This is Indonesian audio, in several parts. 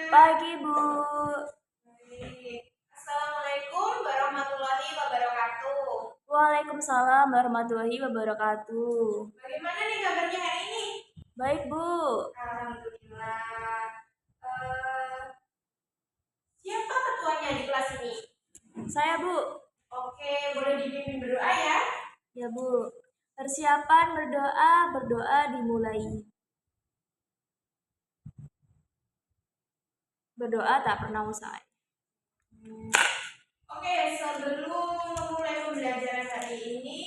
Pagi, Bu. Baik. Assalamualaikum warahmatullahi wabarakatuh. Waalaikumsalam warahmatullahi wabarakatuh. Bagaimana nih kabarnya hari ini? Baik, Bu. Alhamdulillah. Eh, Siapa ketuanya di kelas ini? Saya, Bu. Oke, boleh dipimpin berdoa ya? Ya, Bu. Persiapan berdoa dimulai. Berdoa tak pernah usai. Oke, sebelum memulai pembelajaran hari ini,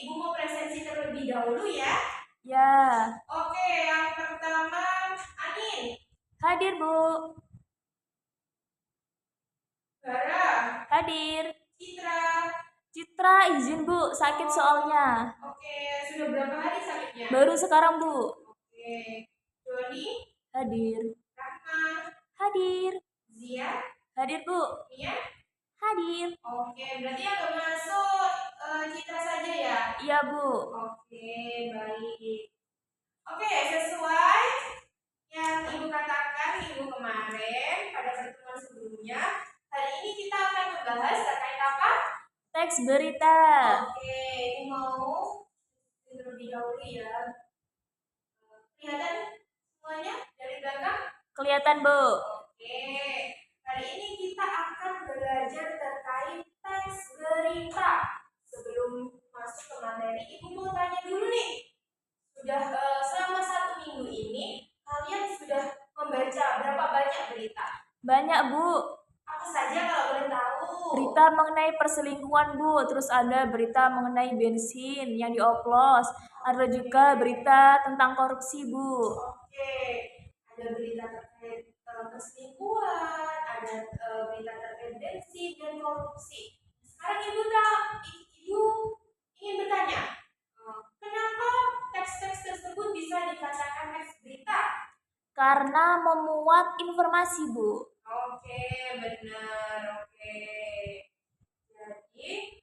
Ibu mau presentasi terlebih dahulu ya? Ya. Oke, yang pertama Anin. Hadir, Bu. Bara. Hadir. Citra. Citra izin, Bu. Sakit soalnya. Oke, sudah berapa hari sakitnya? Baru sekarang, Bu. Oke. Doni. Hadir. Rahma. Hadir. Zia. Hadir, Bu. Mia. Hadir. Oke, berarti yang nggak masuk Citra saja ya? Iya, Bu. Oke, baik. Oke, sesuai yang Ibu katakan Ibu kemarin pada pertemuan sebelumnya, hari ini kita akan membahas terkait apa? Teks berita. Oke, ini mau terlebih dahulu ya. Kelihatan semuanya dari belakang? Kelihatan, Bu. Oke, hari ini kita akan belajar terkait teks berita. Sebelum masuk ke materi, Ibu mau tanya dulu nih. Sudah selama 1 minggu ini, kalian sudah membaca berapa banyak berita? Banyak, Bu. Apa saja kalau boleh tahu? Berita mengenai perselingkuhan, Bu. Terus ada berita mengenai bensin yang dioplos. Ada juga berita tentang korupsi, Bu. Oke, ada berita terkait perselingkuhan, ada berita terkait bensin dan korupsi. Sekarang ibu ingin bertanya, kenapa teks-teks tersebut bisa dikatakan teks berita? Karena memuat informasi, Bu. Oke, benar. Oke. Jadi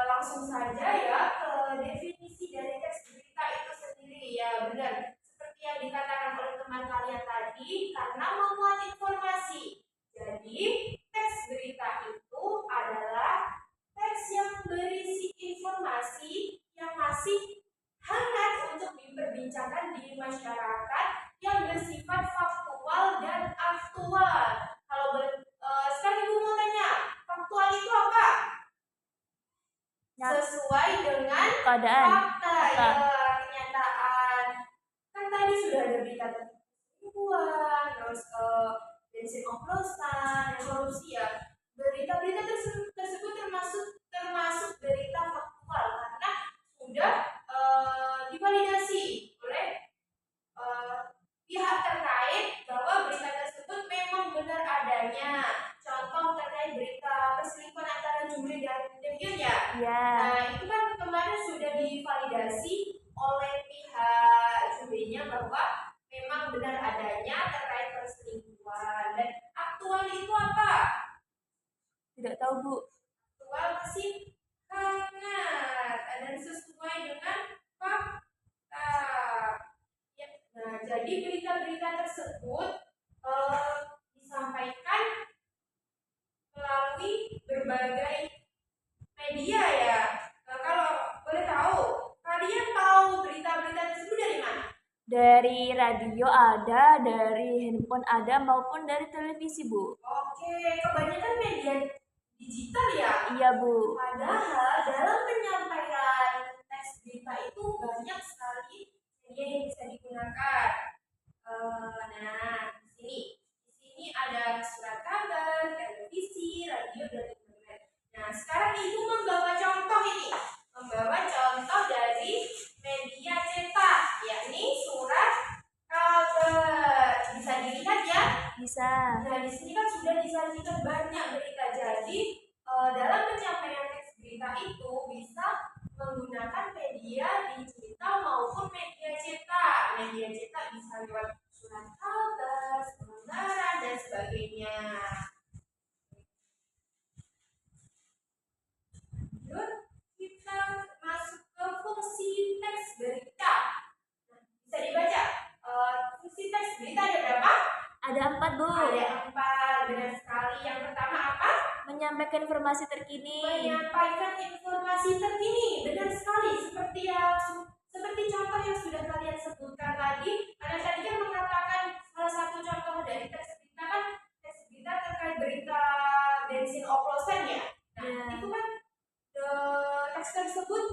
langsung saja ya ke definisi dari teks berita itu sendiri ya, benar. Seperti yang dikatakan oleh teman kalian tadi, karena memuat informasi. Jadi teks berita itu adalah teks yang berisi informasi yang masih hangat untuk diperbincangkan di masyarakat yang bersifat faktual dan aktual. Kalau sekarang Ibu mau tanya, faktual itu apa? Sesuai dengan keadaan. Fakta. Ya, kenyataan. Kan tadi sudah ada berita tentang perempuan, terus bensin oplosan, dan korupsi ya. Berita-berita tersebut termasuk berita faktual karena sudah divalidasi oleh pihak terkait bahwa berita tersebut memang benar adanya. Contoh terkait berita perselingkuhan antara Jumri dan Dehyun ya. Nah, itu kan kemarin sudah divalidasi oleh pihak Jumrinya bahwa memang benar adanya terkait perselingkuhan. Dan aktual itu apa? Tidak tahu, Bu. Aktual masih hangat dan sesuai dengan fakta. Ya, nah, jadi berita-berita tersebut disampaikan melalui berbagai media ya. Nah, kalau boleh tahu, kalian tahu berita-berita tersebut dari mana? Dari radio ada, dari handphone ada, maupun dari televisi, Bu. Oke, kebanyakan media digital ya? Iya, Bu. Padahal dalam penyampaian teks berita itu banyak sekali media yang bisa digunakan. Nah, di sini ada surat kabar, televisi, radio, dan internet. Nah, sekarang Ibu membawa contoh ini, membawa contoh dari media cetak, yakni surat kabar. Bisa dilihat ya? Bisa. Nah, di sini kan sudah disajikan banyak berita. Jadi dalam penyampaian teks berita itu bisa menggunakan media digital maupun media cetak. Media cetak bisa lewat surat kabar, lembaran, dan sebagainya. Lanjut, kita masuk ke fungsi teks berita. Nah, bisa dibaca. Fungsi teks berita ada berapa? Ada 4, Bu. menyampaikan informasi terkini. Menyampaikan informasi terkini, benar sekali. Seperti contoh yang sudah kalian sebutkan tadi. Karena tadi kan mengatakan salah satu contoh dari teks berita kan teks berita terkait berita bensin oplosan ya. Nah, Ya. itu kan teks tersebut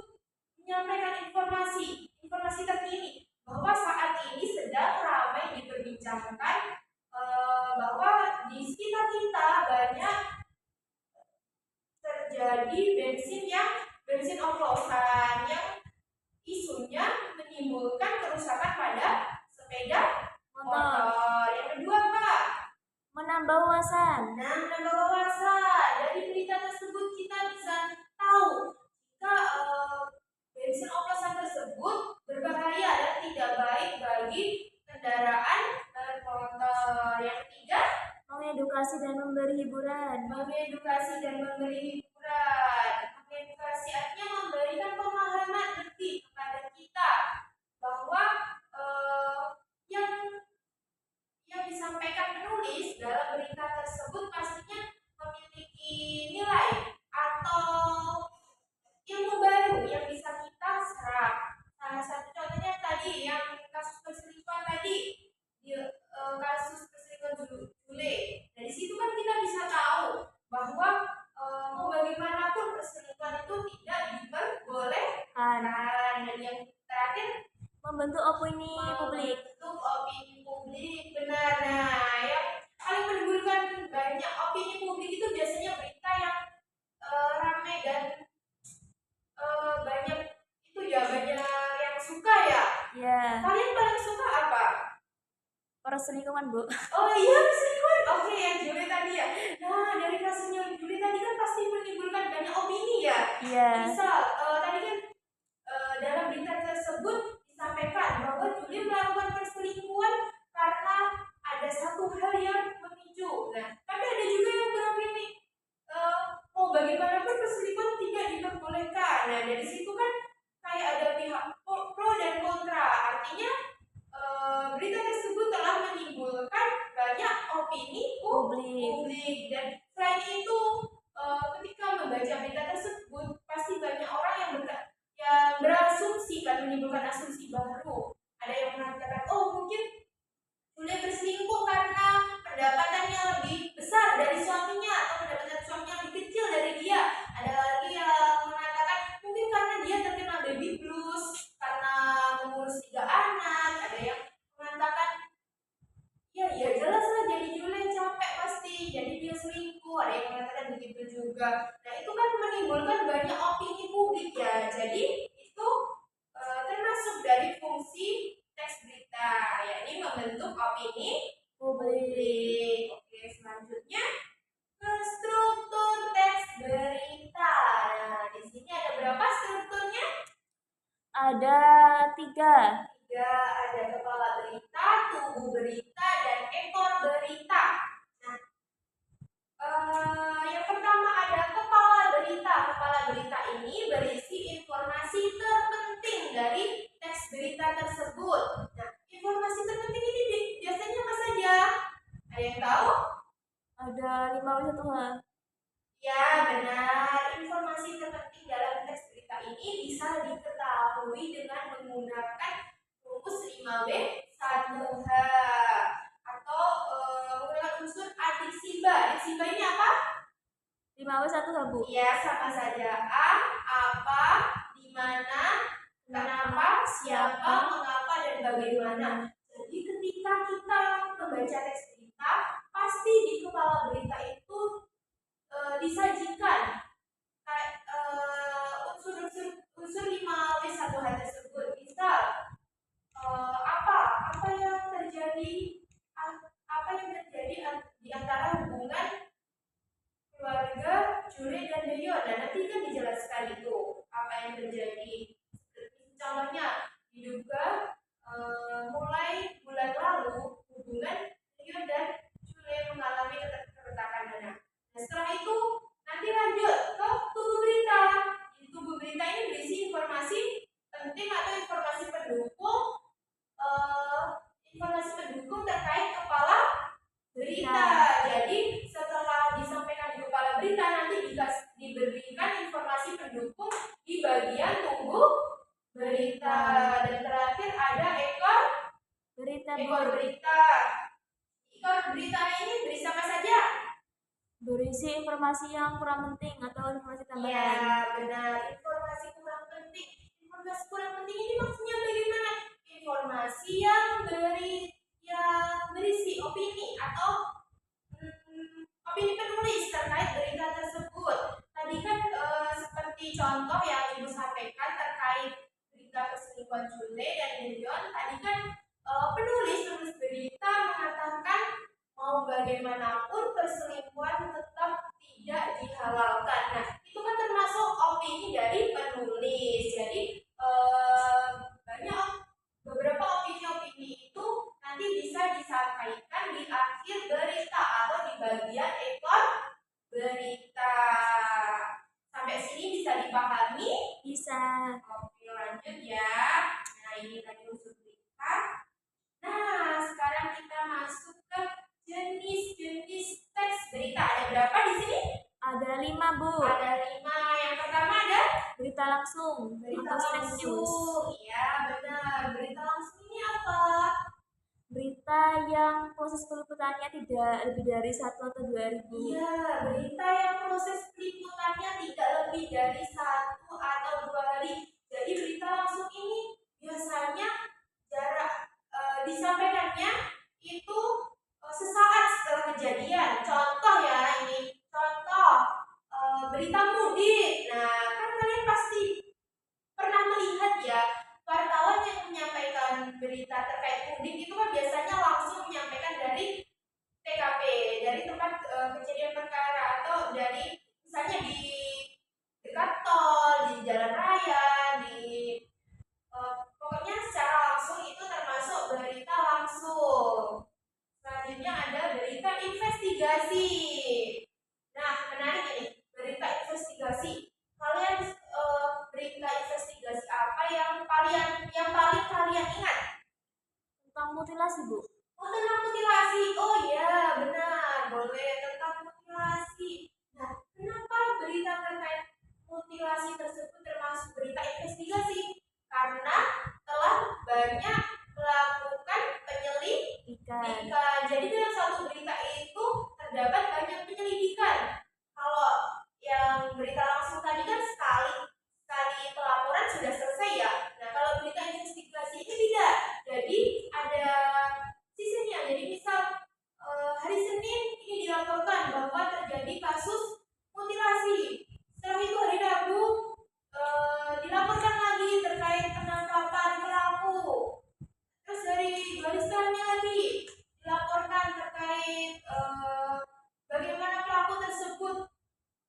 menyampaikan informasi terkini bahwa saat ini sedang ramai diperbincangkan bahwa di sekitar kita banyak terjadi bensin oplosan yang isunya menimbulkan kerusakan pada sepeda motor. Yang kedua apa? Menambah wawasan. Nah, menambah wawasan. Dari berita tersebut kita bisa tahu jika bensin oplosan tersebut berbahaya dan tidak baik bagi kendaraan bermotor. Yang ketiga, Mengedukasi dan memberi hiburan. mengedukasi dan memberi hiburan. Mengedukasi artinya memberikan pemahaman lebih kepada kita bahwa yang disampaikan penulis dalam berita tersebut pastinya memiliki nilai atau ilmu baru yang bisa kita serap. Salah satu contohnya tadi yang kasus perselingkuhan tadi, di kasus perselingkuhan Jule. Dari situ kan kita bisa tahu bahwa mau bagaimanapun perselingkuhan itu tidak diperbolehkan. Dan yang terakhir, Membentuk opini publik. membentuk opini publik, benar. Nah, yang paling menimbulkan banyak opini publik itu biasanya berita yang ramai dan banyak itu ya, banyak yang suka ya. Ya. Kalian paling suka apa? Perselingkuhan, Bu. Oh iya, perselingkuhan. Oke, yang Juli tadi ya. Nah, dari kasusnya Juli tadi kan pasti menimbulkan banyak opini ya. Iya. Misal tadi kan dalam berita tersebut disampaikan bahwa Juli melakukan perselingkuhan karena ada satu hal yang memicu. Nah, tapi ada juga yang beropini mau bagaimanapun perselingkuhan tidak diperbolehkan. Nah, dari situ kan kayak ada pihak pro dan kontra. Artinya berita tersebut telah menimbulkan banyak opini publik. Dan selain itu ketika membaca berita tersebut pasti banyak orang yang berasumsi, kan menimbulkan asumsi baru. Ada yang mengatakan, oh mungkin Julia berselingkuh karena pendapatannya lebih besar dari suaminya atau pendapatan suaminya lebih kecil dari dia. Ada lagi yang mengatakan mungkin karena dia terkena baby blues karena mengurus 3 anak. Ada yang mengatakan ya jelas lah, jadi Julia capek pasti, jadi dia selingkuh. Ada yang mengatakan begitu juga. Nah, itu kan menimbulkan banyak opini publik ya. Jadi itu termasuk dari fungsi teks berita, yakni membentuk opini publik. Oke, selanjutnya ke struktur teks berita. Nah, di sini ada berapa strukturnya? Ada 3. Ada kepala berita, tubuh berita, dan ekor berita. Nah, yang pertama ada kepala berita. Kepala berita ini berisi informasi terpenting dari teks berita tersebut. Nah, informasi terpenting ini biasanya apa saja? Ada yang tahu? Ada 5W1H. Ya, benar. Informasi terpenting dalam teks berita ini bisa diketahui dengan menggunakan rumus 5W1H atau menggunakan unsur adik Simba. Adik Simba ini apa? 5W1H, Bu. Iya, sama saja. A, apa, di mana, kenapa, siapa, mengapa, dan bagaimana. Jadi ketika kita membaca teks berita, pasti di kepala berita itu disajikan unsur 5W1H tersebut. Misal apa yang terjadi di antara hubungan keluarga Jure dan Deyon. Nah, nanti kan dijelaskan itu apa yang terjadi. Contohnya diduga mulai bulan lalu hubungan Deyon berita, Ekor Bu. berita. Ekor berita ini berisi apa saja? Berisi informasi yang kurang penting atau informasi Ya, tambahan. benar. Informasi kurang penting. Informasi kurang penting ini maksudnya bagaimana? Informasi yang berisi opini atau opini penulis terkait berita tersebut. Tadi kan seperti contoh yang Ibu sampaikan terkait berita perselingkuhan Jule dan Milion. Tadi kan penulis berita mengatakan mau bagaimanapun perselingkuhan tetap tidak dihalalkan. Nah, itu kan termasuk opini dari penulis. Jadi banyak beberapa opini-opini itu nanti bisa disampaikan di akhir berita atau di bagian ekor berita. Sampai sini bisa dipahami? Bisa. Oke, lanjut ya. Nah, ini tadi unsur berita. Nah, sekarang kita masuk ke jenis-jenis teks berita. Ada berapa di sini? Ada 5, Bu. Ada 5. Yang pertama ada Berita langsung berita atau straight news. langsung. Iya, benar. Berita langsung ini apa? Berita yang proses peliputannya tidak lebih dari 1 atau 2 hari, Bu. Iya, berita yang proses peliputannya tidak lebih dari 1 atau 2 hari. Jadi berita langsung ini biasanya jarak disampaikannya itu sesaat setelah kejadian. Contoh ya ini, contoh berita mudik. Nah, kan kalian pasti pernah melihat ya, wartawan yang menyampaikan berita terkait mudik itu kan biasanya langsung menyampaikan dari TKP, dari tempat kejadian perkara atau dari misalnya di dekat tol, di jalan raya, di pokoknya secara langsung itu termasuk berita langsung. Selanjutnya ada berita investigasi. Nah, menarik ini, berita investigasi. Kalian berita investigasi apa yang paling kalian ingat? Tentang mutilasi, Bu. Oh, tentang mutilasi. Oh iya, benar. Boleh tentang mutilasi. Nah, kenapa berita terkait mutilasi tersebut termasuk berita investigasi? Karena telah banyak melakukan penyelidikan. Jadi dalam satu berita itu terdapat banyak penyelidikan. Kalau yang berita langsung tadi kan sekali pelaporan sudah selesai ya. Nah, kalau berita investigasi ini tidak. Jadi ada sistemnya. Jadi misal hari Senin ini dilaporkan bahwa terjadi kasus mutilasi. Setelah itu hari Rabu dilaporkan lagi terkait penangkapan pelaku. Terus hari setelahnya lagi dilaporkan terkait bagaimana pelaku tersebut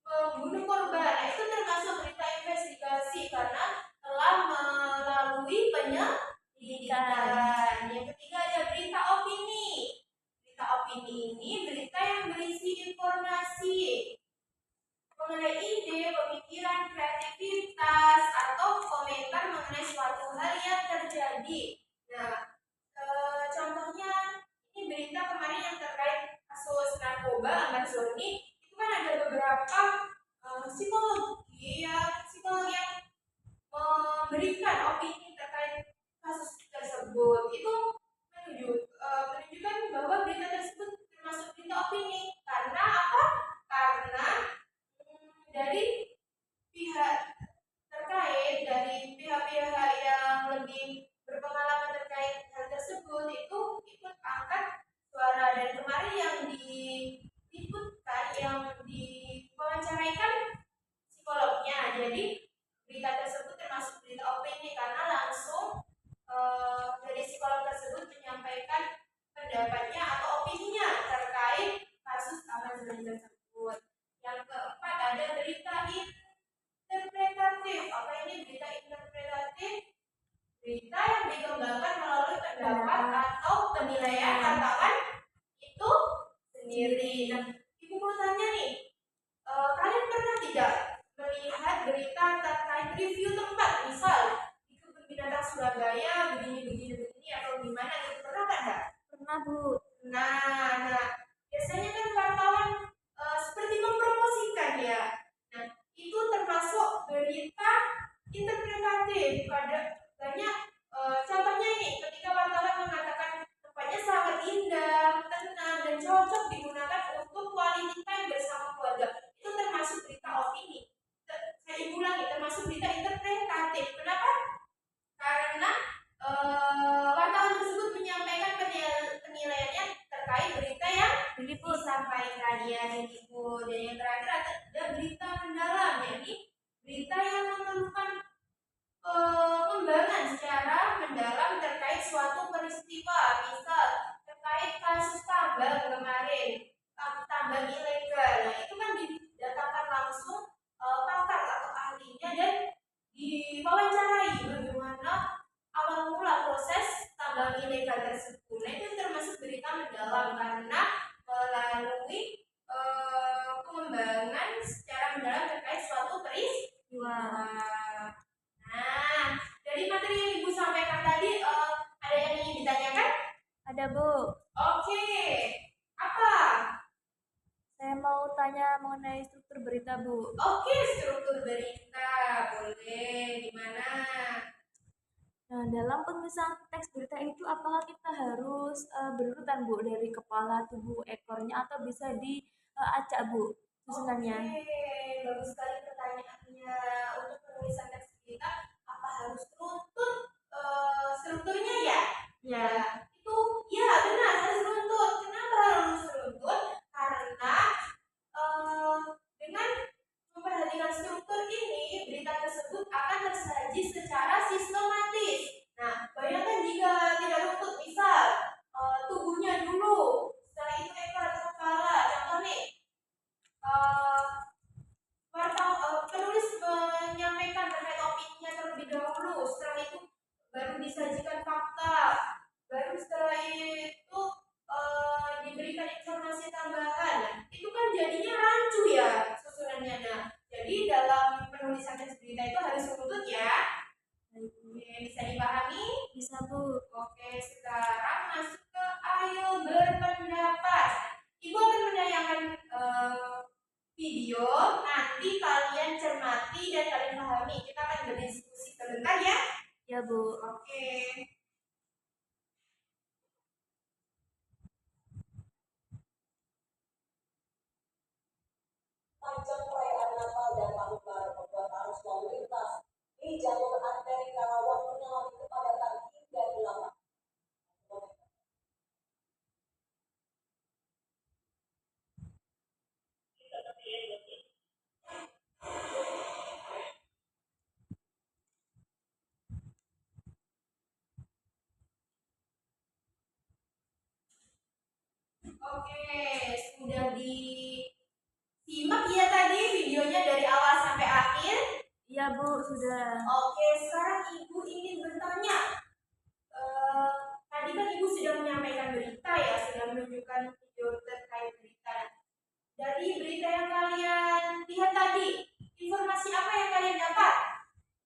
membunuh korban. Nah, itu termasuk berita investigasi karena telah melalui penyelidikan. Yang ketiga ada berita opini. Berita opini ini berita yang berisi informasi mengenai ide, pemikiran, kreativitas, atau komentar mengenai suatu hal yang terjadi. Nah, contohnya ini berita kemarin yang terkait kasus narkoba Ahmad Zoni, itu kan ada beberapa psikologi yang memberikan opini terkait kasus tersebut. Itu menunjukkan bahwa berita tersebut termasuk berita opini. Karena apa? Karena dari pihak terkait, dari pihak-pihak yang lebih berpengalaman terkait hal tersebut itu ikut angkat suara. Dan kemarin yang diliputkan, yang diwawancaraikan psikolognya. Jadi berita tersebut termasuk berita opini karena langsung dari psikolog tersebut menyampaikan pendapatnya atau opininya terkait kasus Ahmad Zoni tersebut. Yang keempat ada berita interpretatif. Apa ini berita interpretatif? Berita yang dikembangkan melalui pendapat atau penilaian wartawan itu sendiri. Nah, Ibu mau tanya nih, kalian pernah tidak melihat berita terkait review tempat, misal di kebun binatang Surabaya begini atau gimana gitu, pernah nggak? Pernah, Bu. Nah, biasanya kan wartawan seperti mempromosikan ya. Nah, itu termasuk berita interpretatif. Pada banyak contohnya ini, ketika wartawan mengatakan tempat terkait berita yang diliput. disampaikan ya diliput. Dan yang terakhir ada berita mendalam, yakni berita yang memerlukan pengembangan secara mendalam terkait suatu peristiwa, misal terkait kasus tambang kemarin, tambang ilegal. Nah, itu kan didatangkan langsung pakar atau ahlinya dan diwawancarai bagaimana awal mula proses tambang ilegal tersebut. Nah, itu termasuk berita mendalam karena melalui pengembangan secara mendalam terkait suatu peristiwa. Nah, dari materi yang Ibu sampaikan tadi, ada yang ingin ditanyakan? Ada, Bu. Oke, apa? Saya mau tanya mengenai struktur berita, Bu. Oke, struktur berita. Boleh, gimana? Nah, dalam penulisan teks berita itu apakah kita harus berurutan, Bu, dari kepala, tubuh, ekornya, atau bisa diacak, Bu, susunannya? Oke, bagus sekali pertanyaannya. Untuk penulisan teks berita, apa harus runtut strukturnya ya? Ya. Itu ya benar harus runtut. Kenapa harus runtut? Karena dengan memperhatikan struktur ini, berita tersebut akan tersaji secara sistematis. Nah, bayangkan jika tidak runtut, misal tubuhnya dulu, setelah itu ekor atau kepala. Contoh nih, penulis menyampaikan terkait opininya terlebih dahulu, setelah itu baru disajikan fakta, baru setelah itu diberikan informasi tambahan. Nah, itu kan jadinya rancu ya susunannya. Nah, jadi dalam penulisan teks berita itu harus runtut ya. Oke, bisa dipahami? Bisa, Bu. Oke, sekarang masuk ke ayo berpendapat. Ibu akan menayangkan video, nanti kalian cermati dan kalian pahami. Kita akan berdiskusi sebentar ya. Ya, Bu. Oke. Panjang perayaan Natal dan Tahun Baru membuat arus lalu lintas di jalur arteri Karawang mengalami kepadatan hingga 8 km. Oke, sudah disimak ya tadi videonya dari awal sampai akhir? Iya, Bu, sudah. Oke, sekarang Ibu ingin bertanya. Tadi kan Ibu sudah menyampaikan berita ya, sudah menunjukkan video terkait berita. Dari berita yang kalian lihat tadi, informasi apa yang kalian dapat?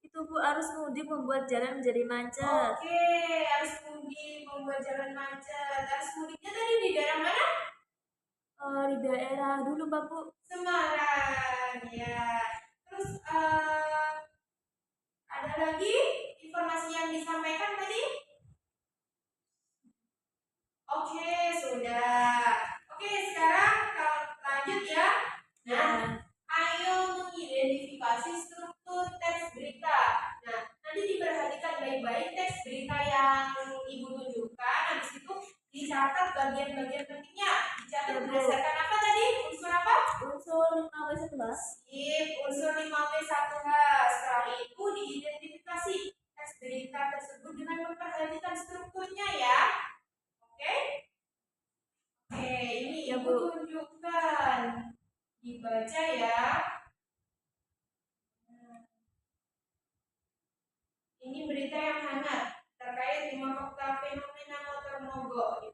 Itu, Bu, arus mudik membuat jalan menjadi macet. Oke, arus mudik membuat jalan macet. Arus mudiknya tadi di daerah mana? Di daerah dulu, Pak, Bu. Semarang, ya. Terus ada lagi informasi yang disampaikan tadi? Oke, sudah. Oke, sekarang lanjut ya. Nah, ayo mengidentifikasi struktur teks berita. Nah, nanti diperhatikan baik-baik teks berita yang Ibu tunjukkan. Habis itu dicatat bagian-bagian pentingnya. Dicatat berdasarkan apa tadi? Unsur apa? Unsur 5W11. Sip, unsur 5W1H. Setelah itu diidentifikasi teks berita tersebut dengan memperhatikan strukturnya ya. Oke? Oke, ini Ya, Ibu Bu. tunjukkan. Dibaca ya. Ini berita yang hangat terkait 5 fakta fenomena motor mogok.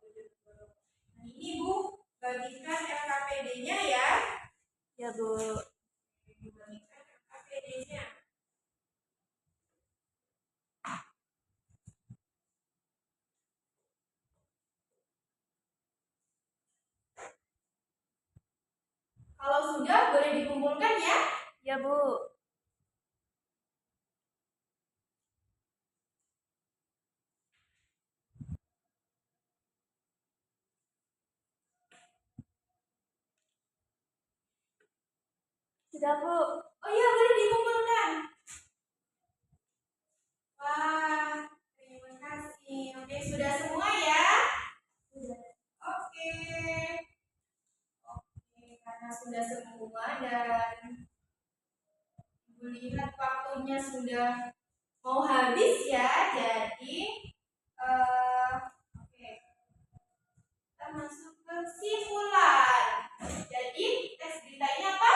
Nah, ini Bu bagikan LKPD-nya ya. Ya, Bu. Bagikan LKPD-nya. Kalau sudah boleh dikumpulkan ya. Ya, Bu. Sudah, Bu. Oh iya, boleh dikumpulkan. Wah, terima kasih. Oke, sudah semua ya? Sudah. Oke. sudah semua dan Ibu lihat waktunya sudah mau habis ya. Jadi oke, kita masuk ke kesimpulan. Jadi teks berita ini apa?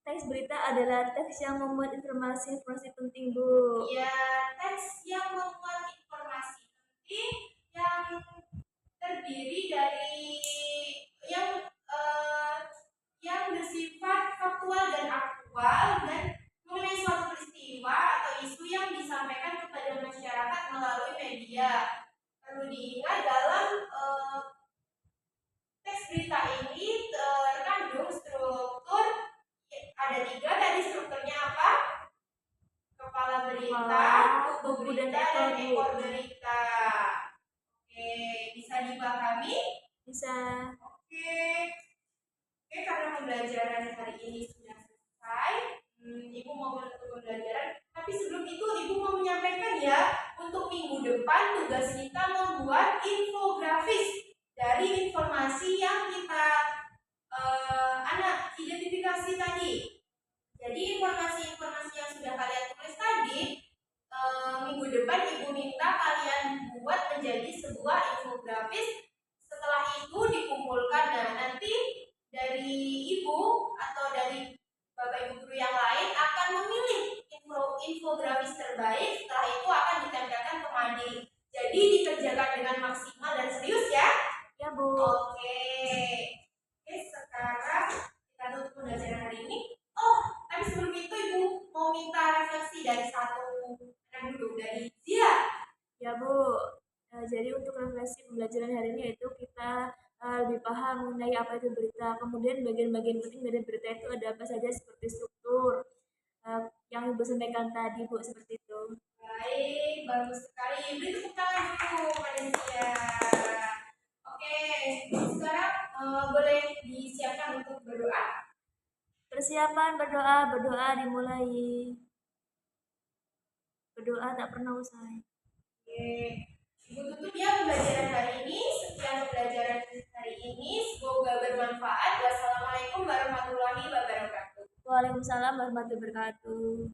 Teks berita adalah teks yang memuat informasi-informasi penting, Bu. Ya, teks yang memuat informasi penting yang terdiri dari yang yang bersifat faktual dan aktual dan mengenai suatu peristiwa atau isu yang disampaikan kepada masyarakat melalui media. Perlu diingat dalam teks berita ini terkandung struktur ada 3 tadi strukturnya apa? Kepala berita, tubuh berita, dan ekor berita. Oke, bisa dipahami? Bisa. Oke, karena pembelajaran hari ini sudah selesai, Ibu mau menutup pembelajaran. Tapi sebelum itu Ibu mau menyampaikan ya, untuk minggu depan tugas kita membuat infografis dari informasi yang kita anak identifikasi tadi. Jadi informasi-informasi yang sudah kalian tulis tadi, minggu depan Ibu minta kalian buat menjadi sebuah infografis. Setelah itu dikumpulkan. Nah, nanti dari Ibu atau dari Bapak Ibu guru yang lain akan memilih infografis terbaik. Setelah itu akan ditempelkan ke mading. Jadi dikerjakan dengan maksimal dan serius ya. Ya, Bu. Oke, sekarang kita tutup pembelajaran hari ini. Oh, tapi sebelum itu Ibu mau minta refleksi dari satu anak dulu, dari Zia. Ya, Bu. Jadi untuk refleksi pembelajaran hari ini itu kita lebih paham mengenai apa itu berita. Kemudian bagian-bagian penting dari berita itu ada apa saja seperti struktur yang Ibu sampaikan tadi, Bu, seperti itu. Baik, bagus sekali. Beri tepuk tangan dulu pada Zia. Oke, sekarang boleh disiapkan untuk berdoa. Persiapan berdoa dimulai. Berdoa tak pernah usai. Oke, Ibu tutup ya pembelajaran hari ini. Sekian pembelajaran hari ini. Semoga bermanfaat. Wassalamualaikum warahmatullahi wabarakatuh. Waalaikumsalam warahmatullahi wabarakatuh.